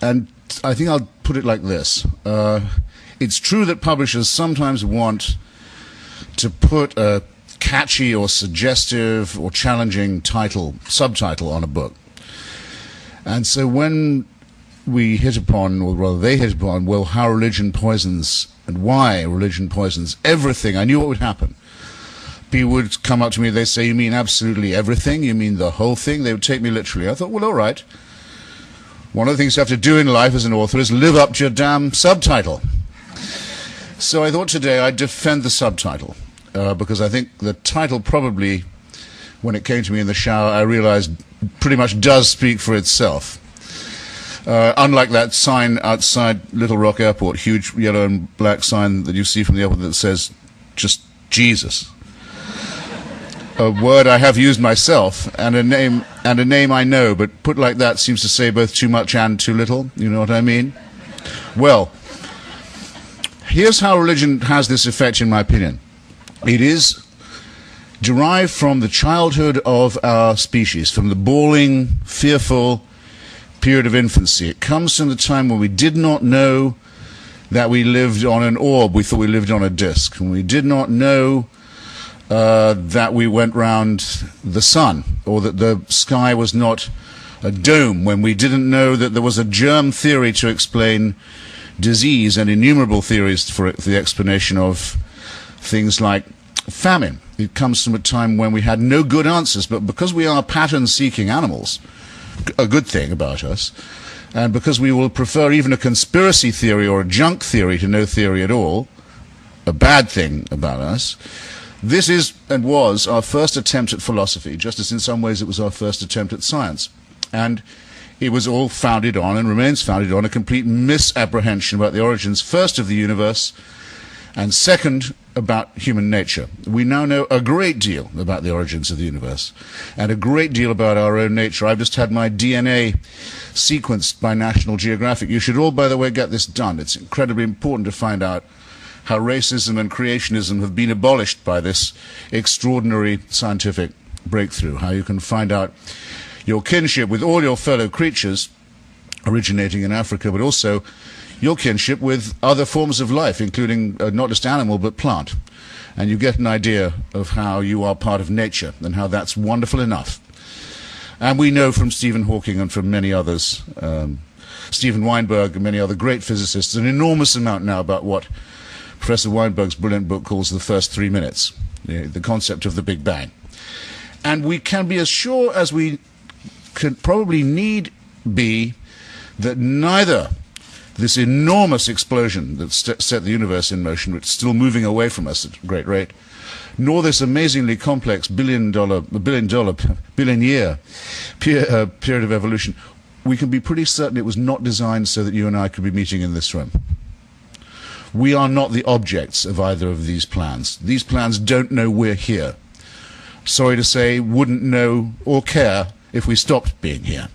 and I think I'll put it like this. It's true that publishers sometimes want to put a catchy or suggestive or challenging subtitle on a book. And so when we hit upon, or rather they hit upon, well, how religion poisons and why religion poisons everything, I knew what would happen. People would come up to me, they'd say, you mean absolutely everything? You mean the whole thing? They would take me literally. I thought, well, all right. One of the things you have to do in life as an author is live up to your damn subtitle. So I thought today I'd defend the subtitle, because I think the title probably, when it came to me in the shower, I realized pretty much does speak for itself. Unlike that sign outside Little Rock Airport, huge yellow and black sign that you see from the airport that says just Jesus. A word I have used myself, and a name I know, but put like that seems to say both too much and too little. You know what I mean? Well, here's how religion has this effect, in my opinion. It is derived from the childhood of our species, from the bawling, fearful period of infancy. It comes from the time when we did not know that we lived on an orb. We thought we lived on a disk. And we did not know that we went round the sun, or that the sky was not a dome, when we didn't know that there was a germ theory to explain disease and innumerable theories for the explanation of things like famine. It comes from a time when we had no good answers, but because we are pattern-seeking animals, a good thing about us, and because we will prefer even a conspiracy theory or a junk theory to no theory at all, a bad thing about us, this is and was our first attempt at philosophy, just as in some ways it was our first attempt at science. And it was all founded on, and remains founded on, a complete misapprehension about the origins, first of the universe, and second, about human nature. We now know a great deal about the origins of the universe, and a great deal about our own nature. I've just had my DNA sequenced by National Geographic. You should all, by the way, get this done. It's incredibly important to find out how racism and creationism have been abolished by this extraordinary scientific breakthrough, how you can find out your kinship with all your fellow creatures originating in Africa, but also your kinship with other forms of life, including not just animal, but plant. And you get an idea of how you are part of nature and how that's wonderful enough. And we know from Stephen Hawking and from many others, Stephen Weinberg and many other great physicists, an enormous amount now about what Professor Weinberg's brilliant book calls the first 3 minutes, the concept of the Big Bang. And we can be as sure as we could probably need be that neither this enormous explosion that set the universe in motion, which is still moving away from us at a great rate, nor this amazingly complex billion-year period of evolution, we can be pretty certain it was not designed so that you and I could be meeting in this room. We are not the objects of either of these plans. These plans don't know we're here. Sorry to say, wouldn't know or care if we stopped being here.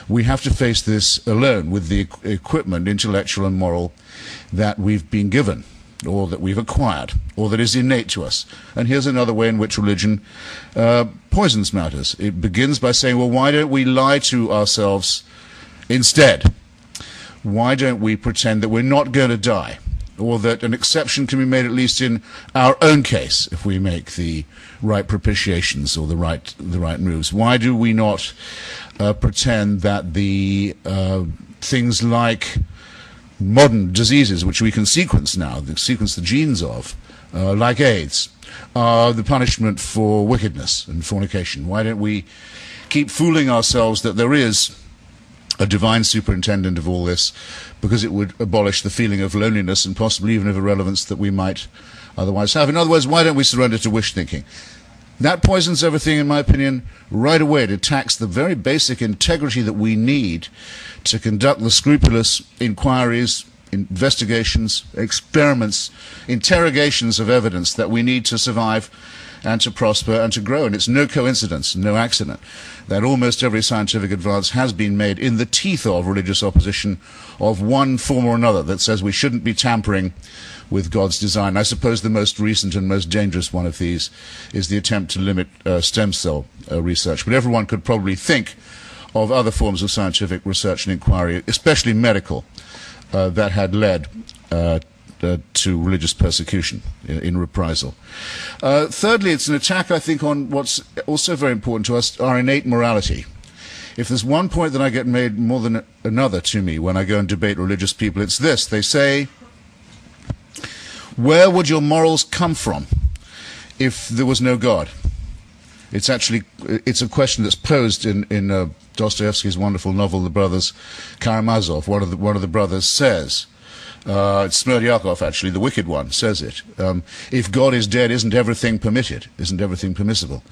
We have to face this alone with the equipment, intellectual and moral, that we've been given, or that we've acquired, or that is innate to us. And here's another way in which religion poisons matters. It begins by saying, well, why don't we lie to ourselves instead? Why don't we pretend that we're not going to die? Or that an exception can be made, at least in our own case, if we make the right propitiations or the right moves. Why do we not pretend that the things like modern diseases, which we can sequence now, sequence the genes of, like AIDS, are the punishment for wickedness and fornication? Why don't we keep fooling ourselves that there is a divine superintendent of all this, because it would abolish the feeling of loneliness and possibly even of irrelevance that we might otherwise have. In other words, why don't we surrender to wish thinking? That poisons everything, in my opinion, right away. It attacks the very basic integrity that we need to conduct the scrupulous inquiries, investigations, experiments, interrogations of evidence that we need to survive and to prosper and to grow. And it's no coincidence, no accident, that almost every scientific advance has been made in the teeth of religious opposition of one form or another that says we shouldn't be tampering with God's design. I suppose the most recent and most dangerous one of these is the attempt to limit stem cell research. But everyone could probably think of other forms of scientific research and inquiry, especially medical, that had led to religious persecution in reprisal. Thirdly, it's an attack, I think, on what's also very important to us, our innate morality. If there's one point that I get made more than another to me when I go and debate religious people, it's this. They say, where would your morals come from if there was no God? It's a question that's posed in Dostoevsky's wonderful novel, The Brothers Karamazov. One of the brothers says, it's Smerdyakov, actually, the wicked one, says it. If God is dead, isn't everything permitted? Isn't everything permissible?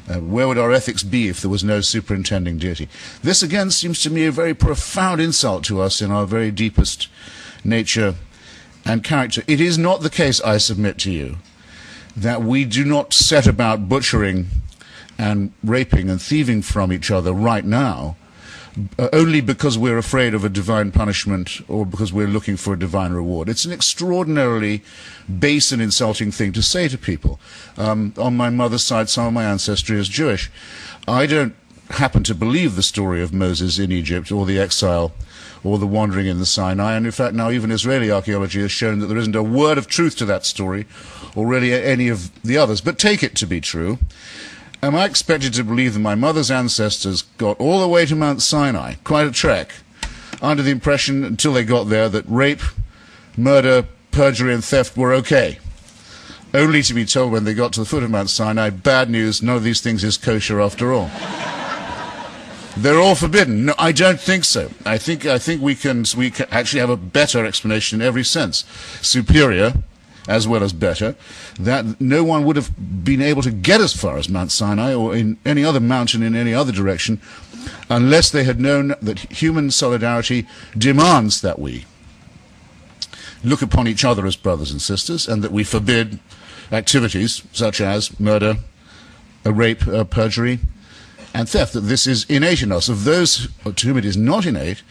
Where would our ethics be if there was no superintending deity? This, again, seems to me a very profound insult to us in our very deepest nature and character. It is not the case, I submit to you, that we do not set about butchering and raping and thieving from each other right now, only because we're afraid of a divine punishment or because we're looking for a divine reward. It's an extraordinarily base and insulting thing to say to people. On my mother's side, some of my ancestry is Jewish. I don't happen to believe the story of Moses in Egypt or the exile or the wandering in the Sinai, and in fact now even Israeli archaeology has shown that there isn't a word of truth to that story or really any of the others. But take it to be true. Am I expected to believe that my mother's ancestors got all the way to Mount Sinai, quite a trek, under the impression, until they got there, that rape, murder, perjury and theft were okay, only to be told when they got to the foot of Mount Sinai, bad news, none of these things is kosher after all. They're all forbidden. No, I don't think so. I think we can actually have a better explanation in every sense, superior as well as better, that no one would have been able to get as far as Mount Sinai or in any other mountain in any other direction unless they had known that human solidarity demands that we look upon each other as brothers and sisters and that we forbid activities such as murder, rape, perjury, and theft, that this is innate in us. Of those to whom it is not innate,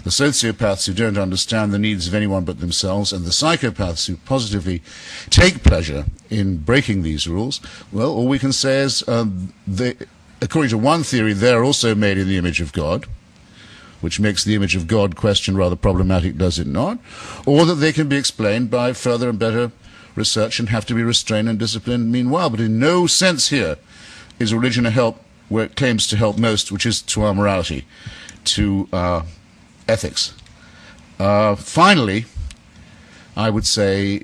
the sociopaths who don't understand the needs of anyone but themselves, and the psychopaths who positively take pleasure in breaking these rules, well, all we can say is, according to one theory, they're also made in the image of God, which makes the image of God question rather problematic, does it not? Or that they can be explained by further and better research and have to be restrained and disciplined meanwhile. But in no sense here is religion a help where it claims to help most, which is to our morality, to ethics. Finally, I would say,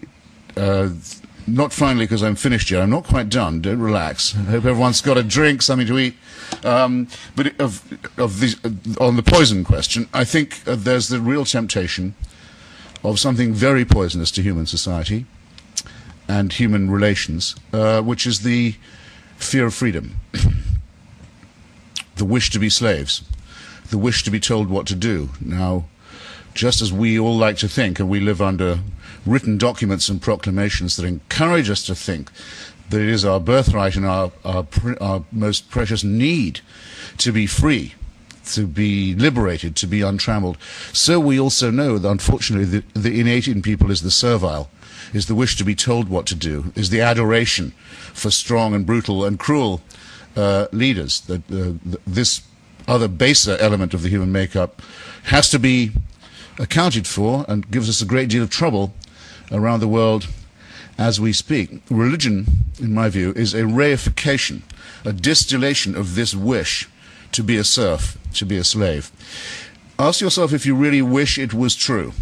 not finally because I'm finished yet, I'm not quite done, don't relax. I hope everyone's got a drink, something to eat. But on the poison question, I think there's the real temptation of something very poisonous to human society and human relations, which is the fear of freedom, the wish to be slaves, the wish to be told what to do. Now, just as we all like to think, and we live under written documents and proclamations that encourage us to think that it is our birthright and our most precious need to be free, to be liberated, to be untrammeled, so we also know that, unfortunately, the innate in people is the servile, is the wish to be told what to do, is the adoration for strong and brutal and cruel leaders. This other baser element of the human makeup has to be accounted for and gives us a great deal of trouble around the world as we speak. Religion, in my view, is a reification, a distillation of this wish to be a serf, to be a slave. Ask yourself if you really wish it was true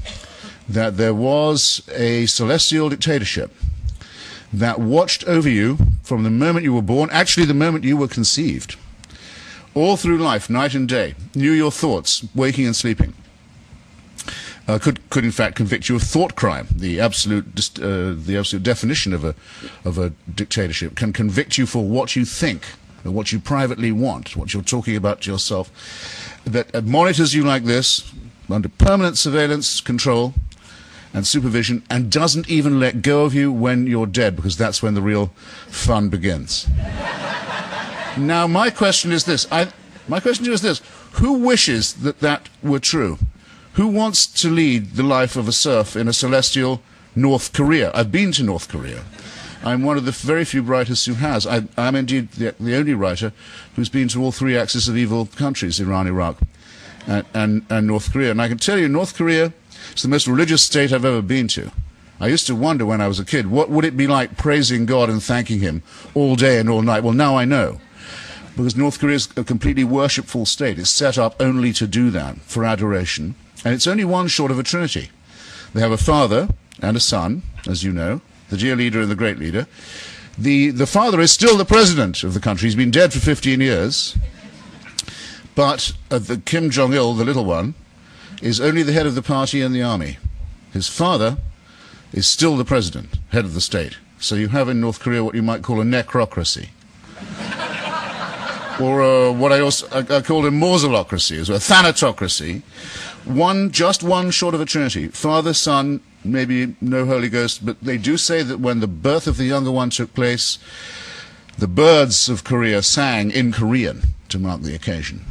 that there was a celestial dictatorship that watched over you from the moment you were born, actually the moment you were conceived, all through life, night and day, knew your thoughts, waking and sleeping, could in fact convict you of thought crime. The absolute definition of a dictatorship can convict you for what you think, or what you privately want, what you're talking about to yourself, that monitors you like this, under permanent surveillance, control, and supervision, and doesn't even let go of you when you're dead, because that's when the real fun begins. Now, my question is this. Who wishes that that were true? Who wants to lead the life of a serf in a celestial North Korea? I've been to North Korea. I'm one of the very few writers who has. I'm indeed the only writer who's been to all three axis of evil countries, Iran, Iraq, and North Korea. And I can tell you, North Korea is the most religious state I've ever been to. I used to wonder when I was a kid, what would it be like praising God and thanking him all day and all night? Well, now I know. Because North Korea is a completely worshipful state. It's set up only to do that, for adoration. And it's only one short of a trinity. They have a father and a son, as you know, the dear leader and the great leader. The father is still the president of the country. He's been dead for 15 years. But the Kim Jong-il, the little one, is only the head of the party and the army. His father is still the president, head of the state. So you have in North Korea what you might call a necrocracy. Or what I called a mausolocracy, a thanatocracy. Just one short of a trinity. Father, Son, maybe no Holy Ghost, but they do say that when the birth of the younger one took place, the birds of Korea sang in Korean to mark the occasion.